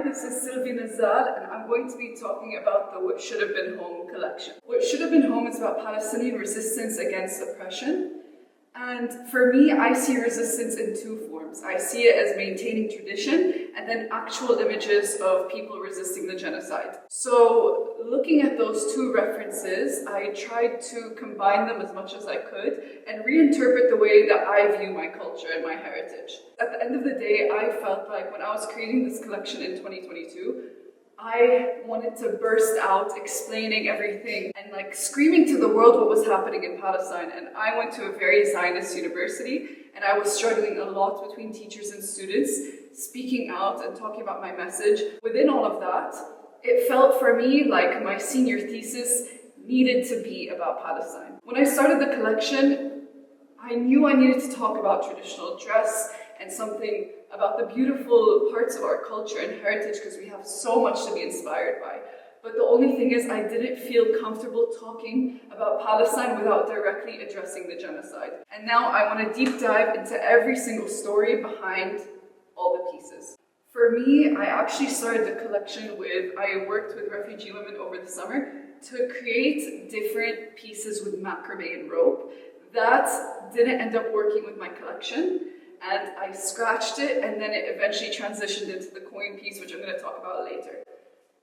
this is Nazzal, and I'm going to be talking about the What Should Have Been Home collection. What Should Have Been Home is about Palestinian resistance against oppression. And for me, I see resistance in two forms. I see it as maintaining tradition and then actual images of people resisting the genocide. So looking at those two references, I tried to combine them as much as I could and reinterpret the way that I view my culture and my heritage. At the end of the day, I felt like when I was creating this collection in 2022, I wanted to burst out explaining everything and like screaming to the world what was happening in Palestine. And I went to a very Zionist university and I was struggling a lot between teachers and students, speaking out and talking about my message. Within all of that, it felt for me like my senior thesis needed to be about Palestine. When I started the collection, I knew I needed to talk about traditional dress and something about the beautiful parts of our culture and heritage because we have so much to be inspired by. But the only thing is I didn't feel comfortable talking about Palestine without directly addressing the genocide. And now I want to deep dive into every single story behind all the pieces. For me, I actually started the collection I worked with refugee women over the summer to create different pieces with macrame and rope. That didn't end up working with my collection. And I scratched it, and then it eventually transitioned into the coin piece, which I'm going to talk about later.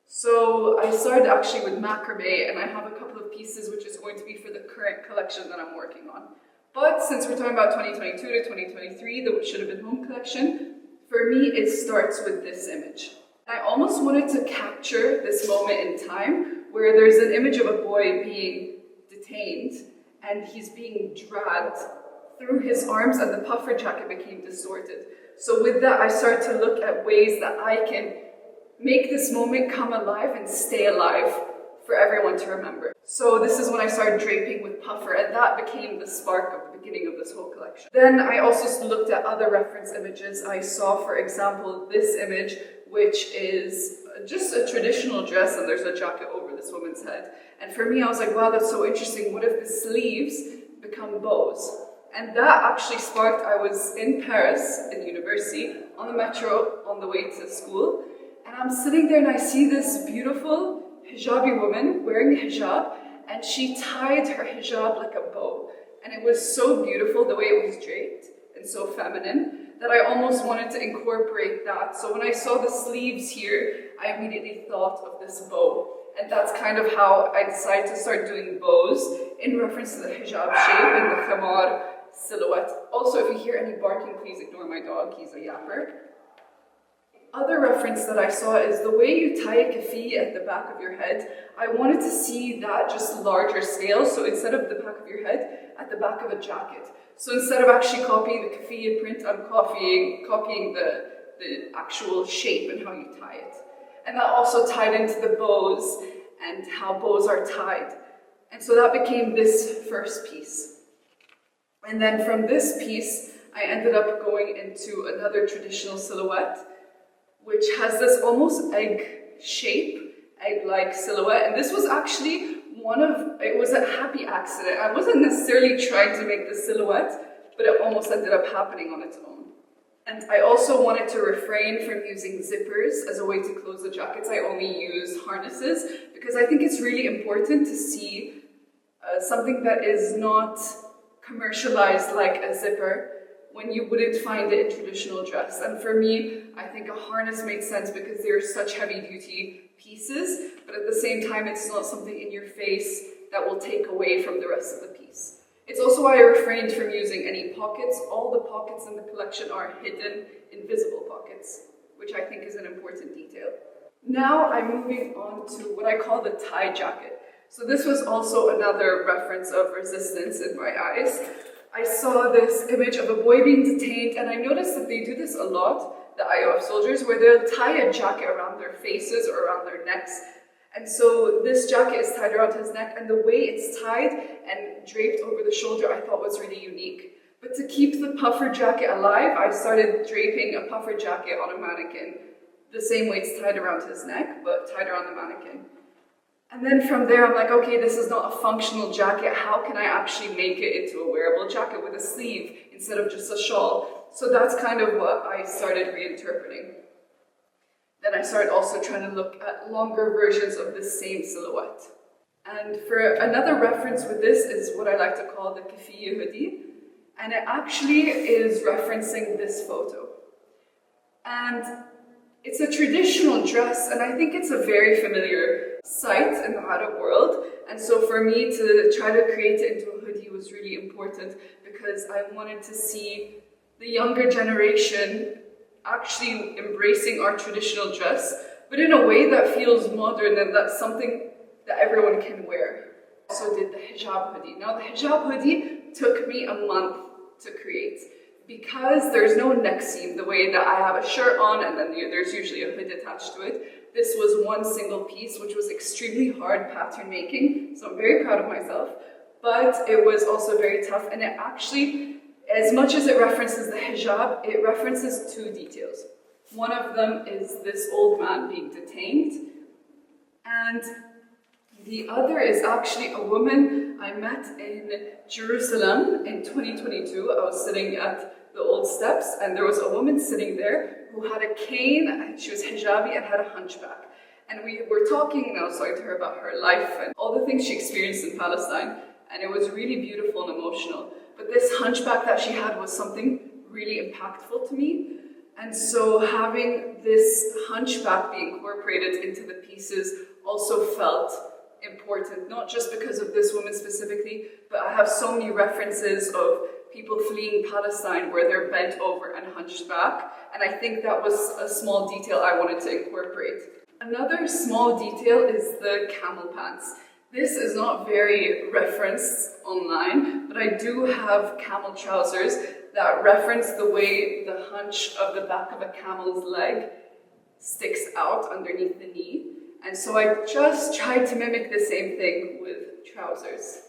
So I started actually with macrame, and I have a couple of pieces which is going to be for the current collection that I'm working on. But since we're talking about 2022 to 2023, the What Should Have Been Home collection, for me it starts with this image. I almost wanted to capture this moment in time where there's an image of a boy being detained, and he's being dragged through his arms and the puffer jacket became distorted. So with that, I started to look at ways that I can make this moment come alive and stay alive for everyone to remember. So this is when I started draping with puffer, and that became the spark of the beginning of this whole collection. Then I also looked at other reference images. I saw, for example, this image, which is just a traditional dress and there's a jacket over this woman's head. And for me, I was like, wow, that's so interesting. What if the sleeves become bows? And that actually sparked, I was in Paris, in university, on the metro, on the way to school, and I'm sitting there and I see this beautiful hijabi woman wearing a hijab, and she tied her hijab like a bow. And it was so beautiful, the way it was draped, and so feminine, that I almost wanted to incorporate that. So when I saw the sleeves here, I immediately thought of this bow. And that's kind of how I decided to start doing bows in reference to the hijab shape and the khamar silhouette. Also, if you hear any barking, please ignore my dog, he's a yapper. Other reference that I saw is the way you tie a keffiyeh at the back of your head. I wanted to see that just larger scale, so instead of the back of your head, at the back of a jacket. So instead of actually copying the keffiyeh print, I'm copying the actual shape and how you tie it. And that also tied into the bows and how bows are tied. And so that became this first piece. And then from this piece, I ended up going into another traditional silhouette, which has this almost egg shape, egg-like silhouette. And this was actually it was a happy accident. I wasn't necessarily trying to make the silhouette, but it almost ended up happening on its own. And I also wanted to refrain from using zippers as a way to close the jackets. I only use harnesses because I think it's really important to see something that is not commercialized like a zipper when you wouldn't find it in traditional dress. And for me, I think a harness made sense because they're such heavy-duty pieces, but at the same time, it's not something in your face that will take away from the rest of the piece. It's also why I refrained from using any pockets. All the pockets in the collection are hidden, invisible pockets, which I think is an important detail. Now I'm moving on to what I call the tie jacket. So this was also another reference of resistance in my eyes. I saw this image of a boy being detained, and I noticed that they do this a lot, the IOF soldiers, where they'll tie a jacket around their faces or around their necks. And so this jacket is tied around his neck, and the way it's tied and draped over the shoulder I thought was really unique. But to keep the puffer jacket alive, I started draping a puffer jacket on a mannequin, the same way it's tied around his neck, but tied around the mannequin. And then from there, I'm like, okay, this is not a functional jacket. How can I actually make it into a wearable jacket with a sleeve instead of just a shawl? So that's kind of what I started reinterpreting. then I started also trying to look at longer versions of the same silhouette. And for another reference with this is what I like to call the kafiyya hoodie. And it actually is referencing this photo. And it's a traditional dress, and I think it's a very familiar sight in the Arab world. And so for me to try to create it into a hoodie was really important because I wanted to see the younger generation actually embracing our traditional dress, but in a way that feels modern and that's something that everyone can wear. I also did the hijab hoodie. Now the hijab hoodie took me a month to create because there's no neck seam the way that I have a shirt on and then there's usually a hood attached to it. This was one single piece, which was extremely hard pattern making, so I'm very proud of myself, but it was also very tough, and it actually, as much as it references the hijab, it references two details. One of them is this old man being detained, and the other is actually a woman I met in Jerusalem in 2022. I was sitting at the old steps, and there was a woman sitting there who had a cane, she was hijabi and had a hunchback. And we were talking, and I was talking to her about her life and all the things she experienced in Palestine, and it was really beautiful and emotional. But this hunchback that she had was something really impactful to me. And so having this hunchback be incorporated into the pieces also felt important, not just because of this woman specifically, but I have so many references of people fleeing Palestine where they're bent over and hunched back, and I think that was a small detail I wanted to incorporate. Another small detail is the camel pants. This is not very referenced online, but I do have camel trousers that reference the way the hunch of the back of a camel's leg sticks out underneath the knee. And so I just tried to mimic the same thing with trousers.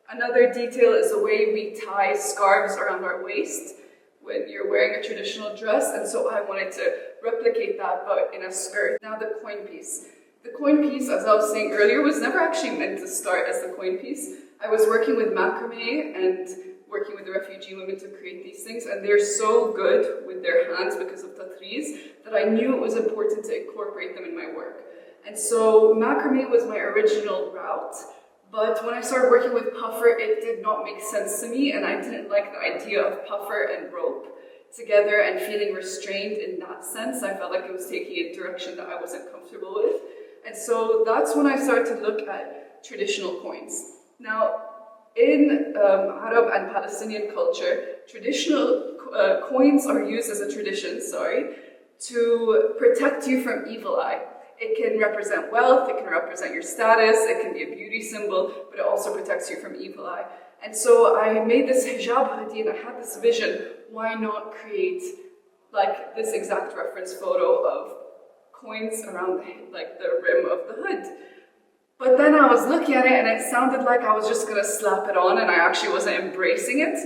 Another detail is the way we tie scarves around our waist when you're wearing a traditional dress, and so I wanted to replicate that but in a skirt. Now the coin piece. The coin piece, as I was saying earlier, was never actually meant to start as the coin piece. I was working with macrame and working with the refugee women to create these things, and they're so good with their hands because of tatriz that I knew it was important to incorporate them in my work. And so macrame was my original route, but when I started working with puffer, it did not make sense to me, and I didn't like the idea of puffer and rope together and feeling restrained in that sense. I felt like it was taking a direction that I wasn't comfortable with. And so that's when I started to look at traditional coins. Now, in Arab and Palestinian culture, traditional coins are used as a tradition, to protect you from evil eye. It can represent wealth, it can represent your status, it can be a beauty symbol, but it also protects you from evil eye. And so I made this hijab hoodie and I had this vision, why not create like this exact reference photo of coins around the rim of the hood. But then I was looking at it and it sounded like I was just gonna slap it on and I actually wasn't embracing it.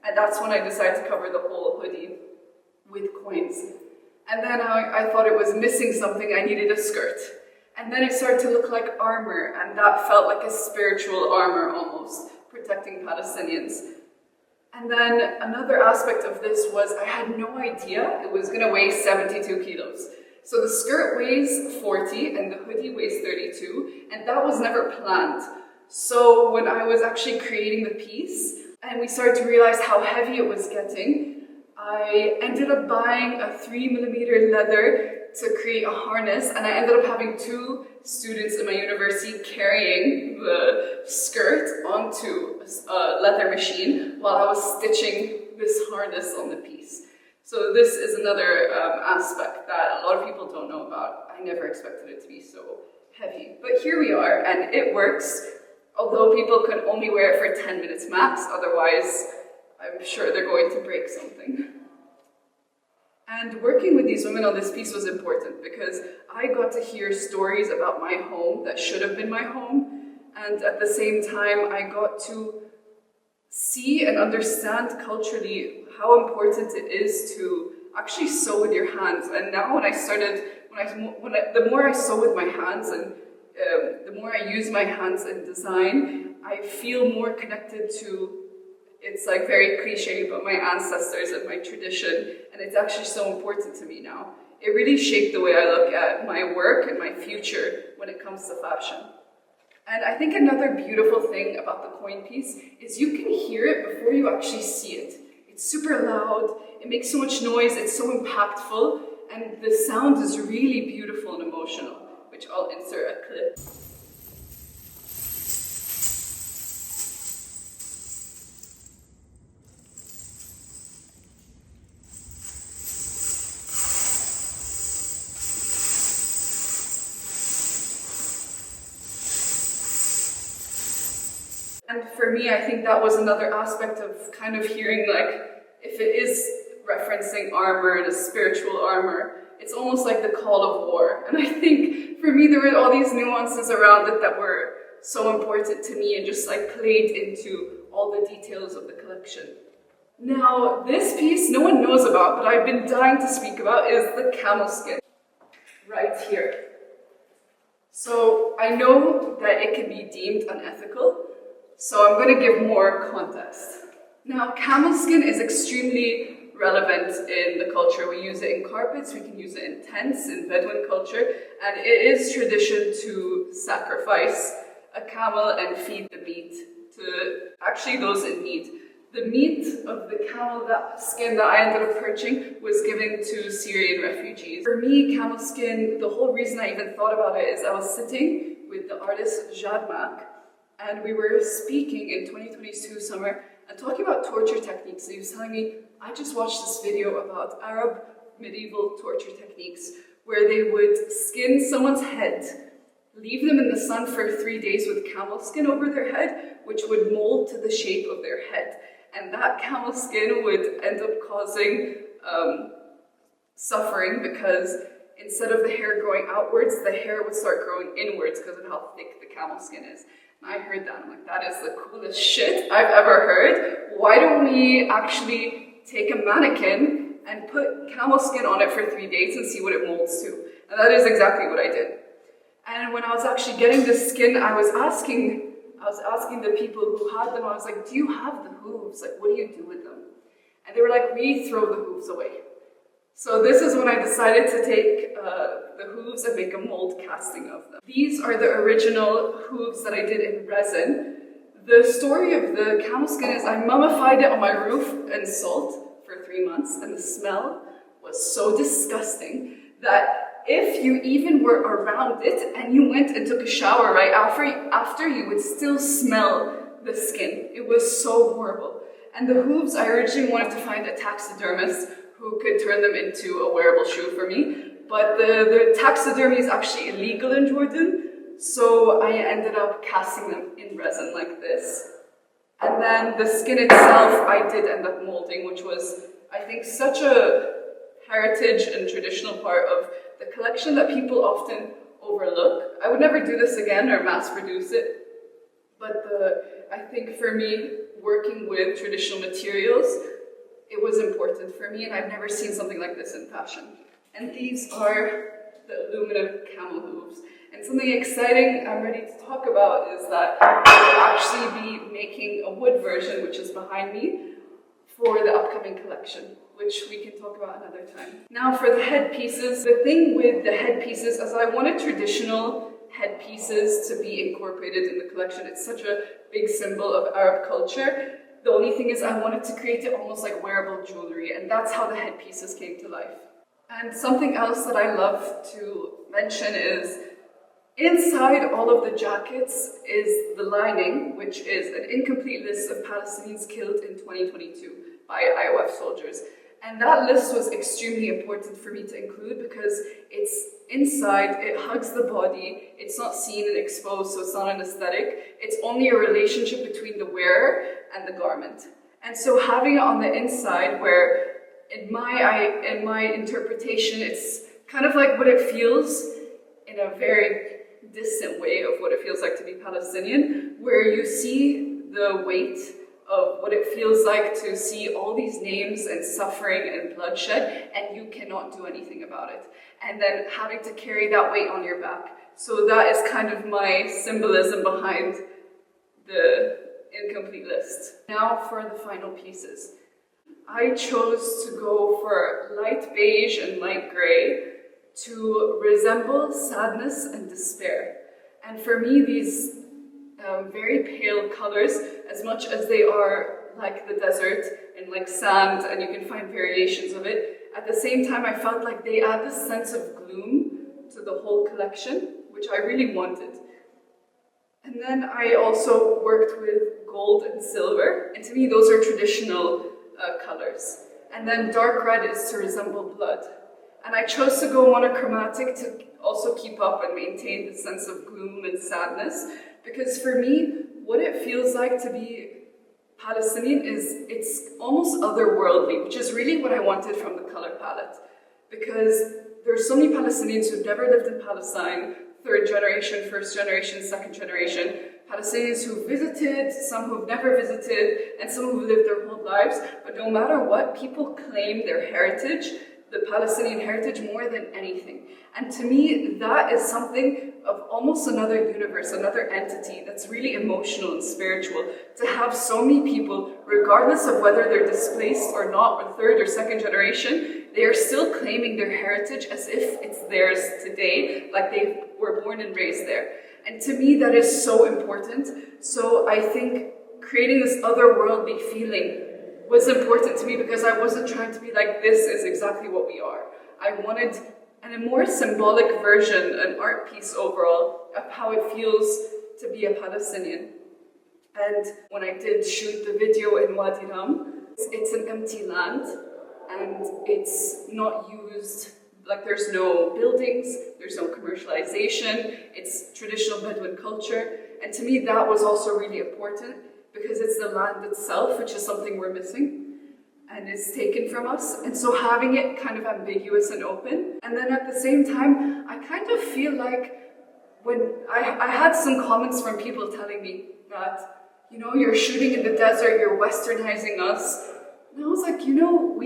And that's when I decided to cover the whole hoodie with coins. And then I thought it was missing something, I needed a skirt. And then it started to look like armor, and that felt like a spiritual armor almost, protecting Palestinians. And then another aspect of this was I had no idea it was gonna weigh 72 kilos. So the skirt weighs 40 and the hoodie weighs 32, and that was never planned. So when I was actually creating the piece, and we started to realize how heavy it was getting, I ended up buying a 3mm leather to create a harness, and I ended up having 2 students in my university carrying the skirt onto a leather machine while I was stitching this harness on the piece. So this is another aspect that a lot of people don't know about. I never expected it to be so heavy. But here we are, and it works, although people could only wear it for 10 minutes max, otherwise I'm sure they're going to break something. And working with these women on this piece was important because I got to hear stories about my home that should have been my home, and at the same time I got to see and understand culturally how important it is to actually sew with your hands. And now the more I sew with my hands and the more I use my hands in design, I feel more connected to, it's like very cliche, but my ancestors and my tradition, and it's actually so important to me now. it really shaped the way I look at my work and my future when it comes to fashion. And I think another beautiful thing about the coin piece is you can hear it before you actually see it. It's super loud, it makes so much noise, it's so impactful, and the sound is really beautiful and emotional, which I'll insert a clip. And for me, I think that was another aspect of kind of hearing, like, if it is referencing armor and a spiritual armor, it's almost like the call of war. And I think for me, there were all these nuances around it that were so important to me and just like played into all the details of the collection. Now, this piece no one knows about, but I've been dying to speak about, is the camel skin, right here. So I know that it can be deemed unethical, so I'm going to give more context. Now, camel skin is extremely relevant in the culture. We use it in carpets, we can use it in tents, in Bedouin culture, and it is tradition to sacrifice a camel and feed the meat to actually those in need. The meat of the camel skin that I ended up purchasing was given to Syrian refugees. For me, camel skin, the whole reason I even thought about it is I was sitting with the artist Jadmak, and we were speaking in 2022 summer and talking about torture techniques. So he was telling me, I just watched this video about Arab medieval torture techniques where they would skin someone's head, leave them in the sun for 3 days with camel skin over their head, which would mold to the shape of their head. And that camel skin would end up causing suffering because instead of the hair growing outwards, the hair would start growing inwards because of how thick the camel skin is. And I heard that, I'm like, that is the coolest shit I've ever heard. Why don't we actually take a mannequin and put camel skin on it for 3 days and see what it molds to? And that is exactly what I did. And when I was actually getting the skin, I was asking the people who had them, I was like, do you have the hooves? Like, what do you do with them? And they were like, we throw the hooves away. So this is when I decided to take the hooves and make a mold casting of them. These are the original hooves that I did in resin. The story of the camel skin is I mummified it on my roof in salt for 3 months, and the smell was so disgusting that if you even were around it and you went and took a shower right after, you would still smell the skin. It was so horrible. And the hooves, I originally wanted to find a taxidermist who could turn them into a wearable shoe for me, but the taxidermy is actually illegal in Jordan, so I ended up casting them in resin like this. And then the skin itself, I did end up molding, which was, I think, such a heritage and traditional part of the collection that people often overlook. I would never do this again or mass produce it, but I think for me, working with traditional materials, it was important for me, and I've never seen something like this in fashion. And these are the aluminum camel hooves. And something exciting I'm ready to talk about is that I'll actually be making a wood version, which is behind me, for the upcoming collection, which we can talk about another time. Now for the headpieces, the thing with the headpieces is I wanted traditional headpieces to be incorporated in the collection. It's such a big symbol of Arab culture. The only thing is I wanted to create it almost like wearable jewelry, and that's how the headpieces came to life. And something else that I love to mention is inside all of the jackets is the lining, which is an incomplete list of Palestinians killed in 2022 by IOF soldiers. And that list was extremely important for me to include because it's inside, it hugs the body, it's not seen and exposed, so it's not an aesthetic. It's only a relationship between the wearer and the garment. And so having it on the inside where, in my interpretation, it's kind of like what it feels in a very distant way of what it feels like to be Palestinian, where you see the weight of what it feels like to see all these names and suffering and bloodshed, and you cannot do anything about it. And then having to carry that weight on your back. So that is kind of my symbolism behind the incomplete list. Now for the final pieces. I chose to go for light beige and light gray to resemble sadness and despair. And for me, these very pale colors, as much as they are like the desert and like sand, and you can find variations of it, at the same time I felt like they add this sense of gloom to the whole collection, which I really wanted. And then I also worked with gold and silver, and to me those are traditional colors. And then dark red is to resemble blood. And I chose to go monochromatic to also keep up and maintain the sense of gloom and sadness, because for me, what it feels like to be Palestinian is it's almost otherworldly, which is really what I wanted from the color palette. Because there's so many Palestinians who've never lived in Palestine, third generation, first generation, second generation, Palestinians who visited, some who've never visited, and some who've lived their whole lives. But no matter what, people claim their heritage, the Palestinian heritage, more than anything. And to me, that is something of almost another universe, another entity that's really emotional and spiritual. To have so many people, regardless of whether they're displaced or not, or third or second generation, they are still claiming their heritage as if it's theirs today, like they were born and raised there. And to me, that is so important. So I think creating this otherworldly feeling was important to me, because I wasn't trying to be like, this is exactly what we are. I wanted a more symbolic version, an art piece overall, of how it feels to be a Palestinian. And when I did shoot the video in Wadi Rum, it's an empty land, and it's not used, like there's no buildings, there's no commercialization, it's traditional Bedouin culture. And to me, that was also really important, because it's the land itself, which is something we're missing and is taken from us. And so having it kind of ambiguous and open. And then at the same time, I kind of feel like when I had some comments from people telling me that, you know, you're shooting in the desert, you're westernizing us. And I was like, you know,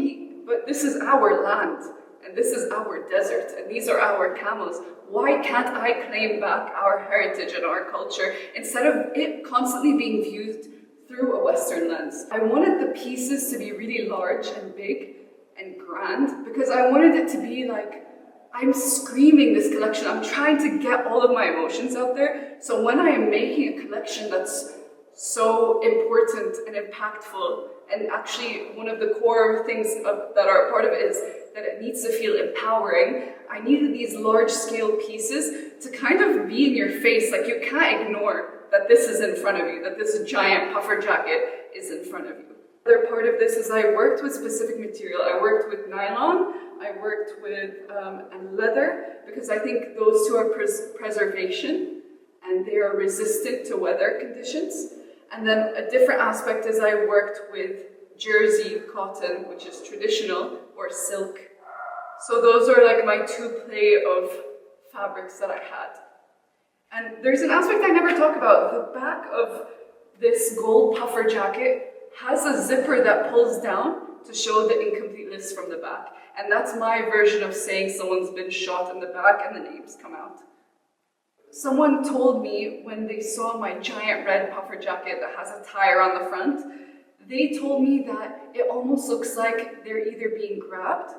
but this is our land, and this is our desert, and these are our camels. Why can't I claim back our heritage and our culture instead of it constantly being viewed through a Western lens? I wanted the pieces to be really large and big and grand, because I wanted it to be like, I'm screaming this collection. I'm trying to get all of my emotions out there. So when I am making a collection that's so important and impactful, and actually one of the core things that are part of it is that it needs to feel empowering, I needed these large-scale pieces to kind of be in your face. Like, you can't ignore that this is in front of you, that this giant puffer jacket is in front of you. Another part of this is I worked with specific material. I worked with nylon, I worked with and leather, because I think those two are preservation, and they are resistant to weather conditions. And then a different aspect is I worked with jersey cotton, which is traditional, or silk. So those are like my two play of fabrics that I had. And there's an aspect I never talk about. The back of this gold puffer jacket has a zipper that pulls down to show the incompleteness from the back. And that's my version of saying someone's been shot in the back and the names come out. Someone told me when they saw my giant red puffer jacket that has a tire on the front, they told me that it almost looks like they're either being grabbed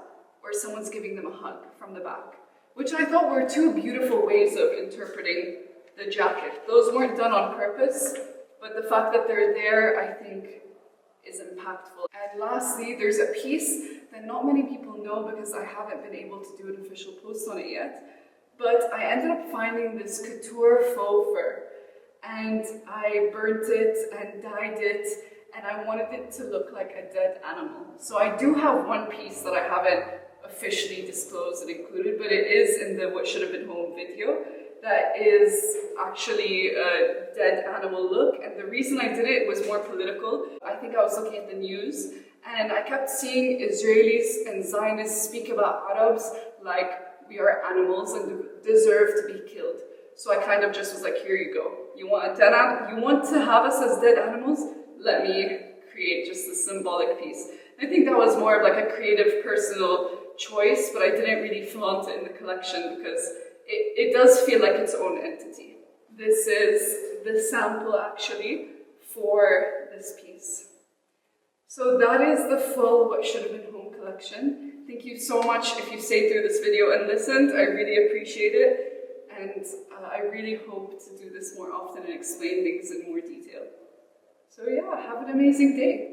or someone's giving them a hug from the back, which I thought were two beautiful ways of interpreting the jacket. Those weren't done on purpose, but the fact that they're there, I think, is impactful. And lastly, there's a piece that not many people know, because I haven't been able to do an official post on it yet, but I ended up finding this couture faux fur, and I burnt it and dyed it, and I wanted it to look like a dead animal. So I do have one piece that I haven't officially disclosed and included, but it is in the What Should Have Been Home video, that is actually a dead animal look. And the reason I did it was more political. I think I was looking at the news, and I kept seeing Israelis and Zionists speak about Arabs like we are animals and deserve to be killed. So I kind of just was like, here you go. You want to have us as dead animals? Let me create just a symbolic piece. And I think that was more of like a creative, personal choice, but I didn't really flaunt it in the collection because it does feel like its own entity. This is the sample actually for this piece. So that is the full What Should Have Been Home collection. Thank you so much if you stayed through this video and listened. I really appreciate it. And I really hope to do this more often and explain things in more detail. So yeah, have an amazing day.